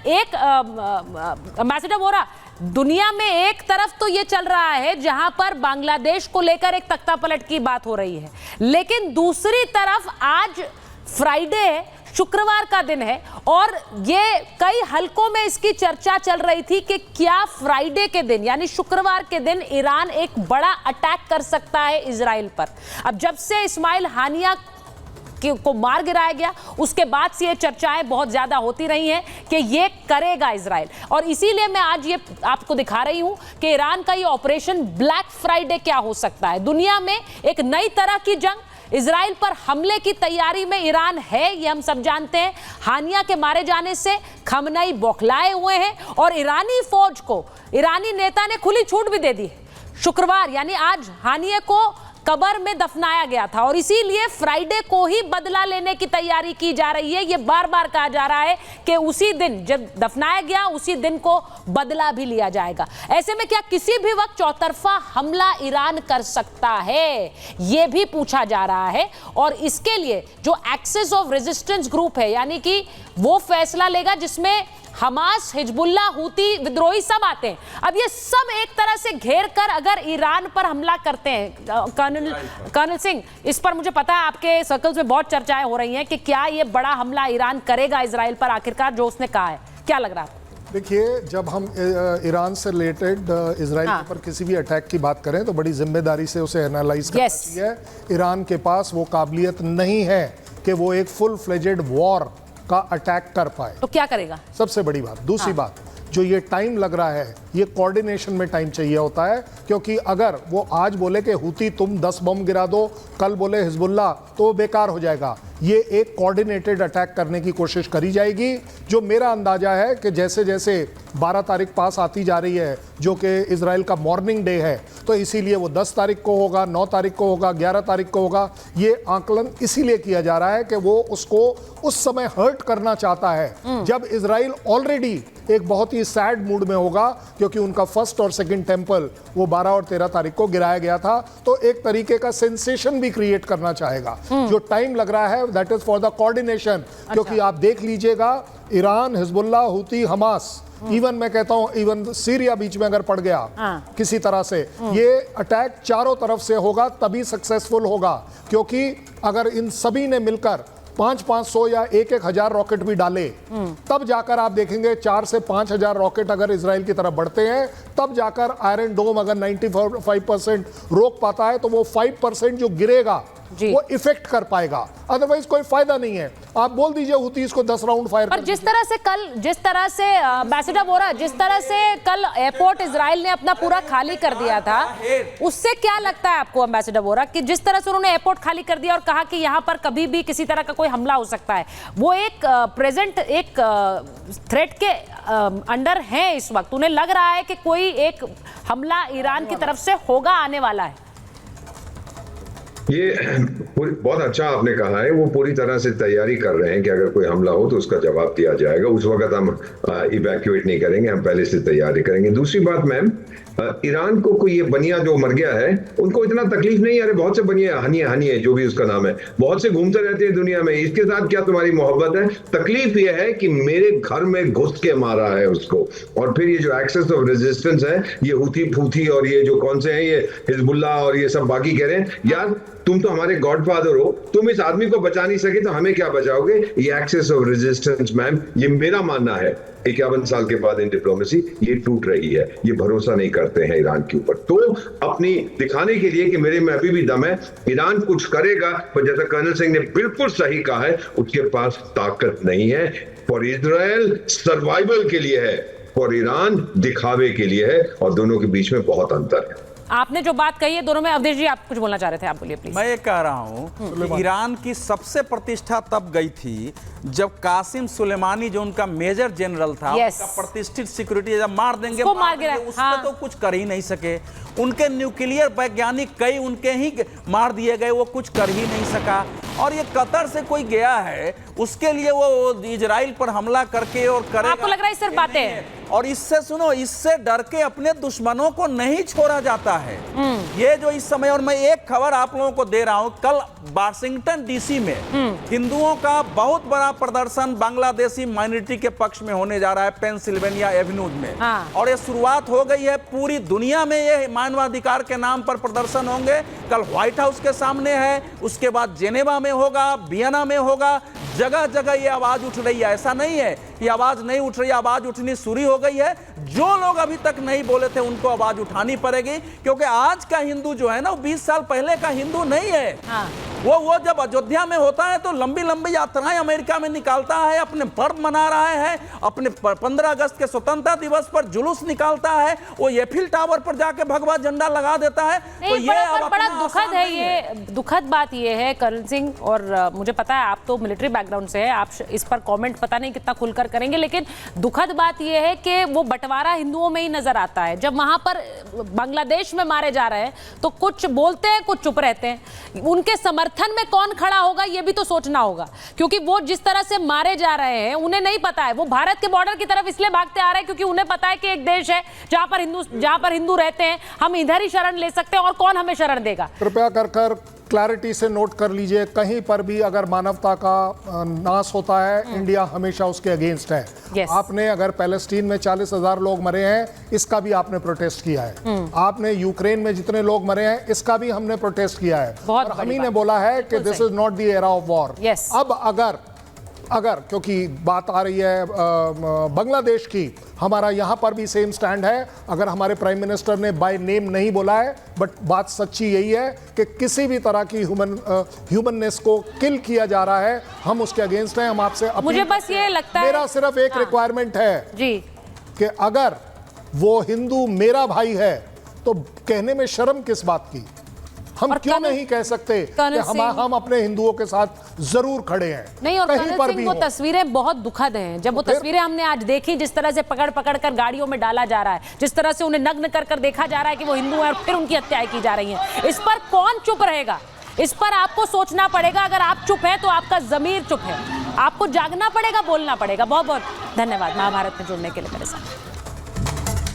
एक एम्बेसडर वोरा, दुनिया में एक तरफ तो ये चल रहा है जहां पर बांग्लादेश को लेकर एक तख्तापलट की बात हो रही है, लेकिन दूसरी तरफ आज फ्राइडे है, शुक्रवार का दिन है, और ये कई हलकों में इसकी चर्चा चल रही थी कि क्या फ्राइडे के दिन यानी शुक्रवार के दिन ईरान एक बड़ा अटैक कर सकता है इजराइल पर। अब जब से इस्माइल हानिया को मार गिराया गया उसके बाद से ये चर्चाएं बहुत ज्यादा होती रही हैं कि ये करेगा इजराइल, और इसीलिए मैं आज ये आपको दिखा रही हूं कि ईरान का ये ऑपरेशन ब्लैक फ्राइडे क्या हो सकता है। दुनिया में एक नई तरह की जंग, इजराइल पर हमले की तैयारी में ईरान है, ये हम सब जानते हैं। हानिया के मारे जाने से खमनई बौखलाए हुए हैं और ईरानी फौज को ईरानी नेता ने खुली छूट भी दे दी। शुक्रवार यानी आज हानिया को कब्र में दफनाया गया था और इसीलिए फ्राइडे को ही बदला लेने की तैयारी की जा रही है। ये बार बार कहा जा रहा है कि उसी दिन जब दफनाया गया उसी दिन को बदला भी लिया जाएगा। ऐसे में क्या किसी भी वक्त चौतरफा हमला ईरान कर सकता है, ये भी पूछा जा रहा है, और इसके लिए जो एक्सिस ऑफ रेजिस्टेंस ग्रुप है यानी कि वो फैसला लेगा जिसमें हमास, हिजबुल्लाह, हूती विद्रोही सब आते हैं। अब ये सब एक तरह से घेर कर अगर ईरान पर हमला करते हैं, कर्नल सिंह, इस पर मुझे पता है आपके सर्कल्स में बहुत चर्चाएं हो रही हैं कि क्या ये बड़ा हमला ईरान करेगा इजराइल पर, आखिरकार जो उसने कहा है, क्या लग रहा है? देखिए, जब हम ईरान से रिलेटेड इजराइल के ऊपर किसी भी अटैक की बात करें तो बड़ी जिम्मेदारी से उसे एनालाइज करना चाहिए। ईरान के पास वो काबिलियत नहीं है कि वो एक फुल फ्लेजेड वॉर का अटैक कर पाए। तो क्या करेगा? सबसे बड़ी बात। दूसरी बात, जो ये टाइम लग रहा है, ये कोऑर्डिनेशन में टाइम चाहिए होता है, क्योंकि अगर वो आज बोले कि हूती तुम 10 बम गिरा दो, कल बोले हिजबुल्लाह, तो बेकार हो जाएगा। ये एक कोऑर्डिनेटेड अटैक करने की कोशिश करी जाएगी। जो मेरा अंदाजा है कि जैसे जैसे 12 तारीख पास आती जा रही है, जो कि इजराइल का मॉर्निंग डे है, तो इसीलिए वो 10 तारीख को होगा, 9 तारीख को होगा, 11 तारीख को होगा। ये आकलन इसीलिए किया जा रहा है कि वो उसको उस समय हर्ट करना चाहता है जब इजराइल ऑलरेडी एक बहुत ही सैड मूड में होगा, क्योंकि उनका फर्स्ट और सेकंड टेम्पल वो 12 और 13 तारीख को गिराया गया था। तो एक तरीके का सेंसेशन भी क्रिएट करना चाहेगा। जो टाइम लग रहा है that is for the coordination, क्योंकि आप देख लीजिएगा Iran, Hezbollah, Houthi, Hamas, even मैं कहता हूं इवन सीरिया बीच में अगर पड़ गया किसी तरह से, ये अटैक चारों तरफ से होगा तभी सक्सेसफुल होगा। क्योंकि अगर इन सभी ने मिलकर 500 या 1,000 रॉकेट भी डाले, तब जाकर आप देखेंगे 4 से 5,000 रॉकेट अगर इजराइल की तरफ बढ़ते हैं, तब जाकर आयरन डोम अगर 95% रोक पाता है, तो वो 5% जो गिरेगा वो इफेक्ट कर पाएगा। अदरवाइज कोई फायदा नहीं है। आप बोल दीजिए हूती इसको 10 राउंड फायर पर जिस तरह से एम्बेसडर बोरा, जिस तरह से कल एयरपोर्ट इजराइल ने अपना पूरा खाली कर दिया था, उससे क्या लगता है आपको एम्बेसडर बोरा कि जिस तरह से उन्होंने एयरपोर्ट खाली कर दिया और कहा कि यहां पर कभी भी किसी तरह का कोई हमला हो सकता है, वो एक प्रेजेंट एक थ्रेट के अंडर है इस वक्त? उन्हें लग रहा है कि कोई एक हमला ईरान की तरफ से होगा, आने वाला है? ये बहुत अच्छा आपने कहा है। वो पूरी तरह से तैयारी कर रहे हैं कि अगर कोई हमला हो तो उसका जवाब दिया जाएगा। उस वक्त हम इवैक्यूएट नहीं करेंगे, हम पहले से तैयारी करेंगे। दूसरी बात मैम, ईरान को कोई ये बनिया जो मर गया है, उनको इतना तकलीफ नहीं है। अरे बहुत से बनिया, हनी जो भी उसका नाम है, बहुत से घूमते रहते हैं दुनिया में, इसके साथ क्या तुम्हारी मोहब्बत है? तकलीफ ये है कि मेरे घर में घुस के मारा है उसको। और फिर ये जो एक्सेस ऑफ रेजिस्टेंस है, ये हूथी और ये जो कौन से हैं, ये हिजबुल्लाह और ये सब बाकी कह रहे हैं, यार तुम तो हमारे गॉडफादर हो, तुम इस आदमी को बचा नहीं सके तो हमें क्या बचाओगे? ये एक्सेस ऑफ रेजिस्टेंस मैम, ये मेरा मानना है 51 साल के बाद इन डिप्लोमेसी ये टूट रही है। ये भरोसा नहीं करते हैं ईरान के ऊपर, तो अपनी दिखाने के लिए कि मेरे में अभी भी दम है, ईरान कुछ करेगा। पर जैसा कर्नल सिंह ने बिल्कुल सही कहा है, उसके पास ताकत नहीं है। फॉर इजराइल सर्वाइवल के लिए है, फॉर ईरान दिखावे के लिए है, और दोनों के बीच में बहुत अंतर है। आपने जो बात कही है दोनों में, अवधेश जी आप कुछ बोलना चाह रहे थे, आप बोलिए प्लीज। मैं ये कह रहा हूँ ईरान की सबसे प्रतिष्ठा तब गई थी जब कासिम सुलेमानी जो उनका मेजर जनरल था, उनका प्रतिष्ठित सिक्योरिटी जब मार देंगे, उसमें तो कुछ कर ही नहीं सके। उनके न्यूक्लियर वैज्ञानिक कई उनके ही मार दिए गए, वो कुछ कर ही नहीं सका। और ये कतर से कोई गया है, उसके लिए वो इजराइल पर हमला करके और करेगा। आपको लग रहा है सिर्फ बातें हैं? और इससे सुनो, इससे डर के अपने दुश्मनों को नहीं छोड़ा जाता है। ये जो इस समय, और मैं एक खबर आप लोगों को दे रहा हूं, कल वाशिंगटन डीसी में हिंदुओं का बहुत बड़ा प्रदर्शन बांग्लादेशी माइनॉरिटी के पक्ष में होने जा रहा है, पेंसिल्वेनिया एवेन्यूज में। और ये शुरुआत हो गई है, पूरी दुनिया में ये मानवाधिकार के नाम पर प्रदर्शन होंगे। कल व्हाइट हाउस के सामने है, उसके बाद जेनेवा में होगा, वियना में होगा, जगह जगह ये आवाज उठ रही है। ऐसा नहीं है कि आवाज नहीं उठ रही, आवाज उठनी शुरू हो गई है। जो लोग अभी तक नहीं बोले थे उनको आवाज उठानी पड़ेगी, क्योंकि आज का हिंदू जो है ना, वो 20 साल पहले का हिंदू नहीं है। वो जब अयोध्या में होता है तो लंबी लंबी यात्राएं अमेरिका में निकालता है, अपने पर्व मना रहा है, अपने 15 अगस्त के स्वतंत्रता दिवस पर जुलूस निकालता है, वो एफिल टावर पर जाके भगवा झंडा लगा देता है। तो ये बड़ा दुखद है, ये दुखद बात ये है करण सिंह, और मुझे पता है आप तो मिलिट्री बैकग्राउंड से है, आप इस पर कमेंट पता नहीं कितना खुलकर करेंगे, लेकिन दुखद बात ये है कि वो बंटवारा हिंदुओं में ही नजर आता है। जब वहां पर बांग्लादेश में मारे जा रहे हैं तो कुछ बोलते हैं, कुछ चुप रहते हैं। उनके समर्थन में कौन खड़ा होगा ये भी तो सोचना होगा, क्योंकि वो जिस तरह से मारे जा रहे हैं उन्हें नहीं पता है। वो भारत के बॉर्डर की तरफ इसलिए भागते आ रहे हैं क्योंकि उन्हें पता है कि एक देश है जहां पर हिंदू रहते हैं, हम इधर ही शरण ले सकते हैं और कौन हमें शरण देगा। कृपया कर क्लैरिटी से नोट कर लीजिए, कहीं पर भी अगर मानवता का नाश होता है, इंडिया हमेशा उसके अगेंस्ट है। Yes. आपने अगर पैलेस्टीन में 40,000 लोग मरे हैं, इसका भी आपने प्रोटेस्ट किया है। आपने यूक्रेन में जितने लोग मरे हैं, इसका भी हमने प्रोटेस्ट किया है, और हम ही ने बोला है कि this is not the era of war. अब अगर क्योंकि बात आ रही है बांग्लादेश की, हमारा यहाँ पर भी सेम स्टैंड है। अगर हमारे प्राइम मिनिस्टर ने बाय नेम नहीं बोला है, बट बात सच्ची यही है कि किसी भी तरह की ह्यूमननेस को किल किया जा रहा है, हम उसके अगेंस्ट हैं। हम आपसे मुझे बस ये लगता है, मेरा सिर्फ एक रिक्वायरमेंट है जी, कि अगर वो हिंदू मेरा भाई है तो कहने में शर्म किस बात की? हम क्यों नहीं कह सकते कि हम अपने हिंदुओं के साथ जरूर खड़े हैं? नहीं, और कहीं पर भी वो तस्वीरें बहुत दुखद हैं। जब वो तस्वीरें हमने आज देखी, जिस तरह से पकड़ कर गाड़ियों में डाला जा रहा है, जिस तरह से उन्हें नग्न कर देखा जा रहा है कि वो हिंदू हैं और फिर उनकी हत्याएं की जा रही हैं, इस पर कौन चुप रहेगा? इस पर आपको सोचना पड़ेगा। अगर आप चुप हैं तो आपका जमीर चुप है, आपको जागना पड़ेगा, बोलना पड़ेगा। बहुत बहुत धन्यवाद महाभारत में जुड़ने के लिए मेरे साथ।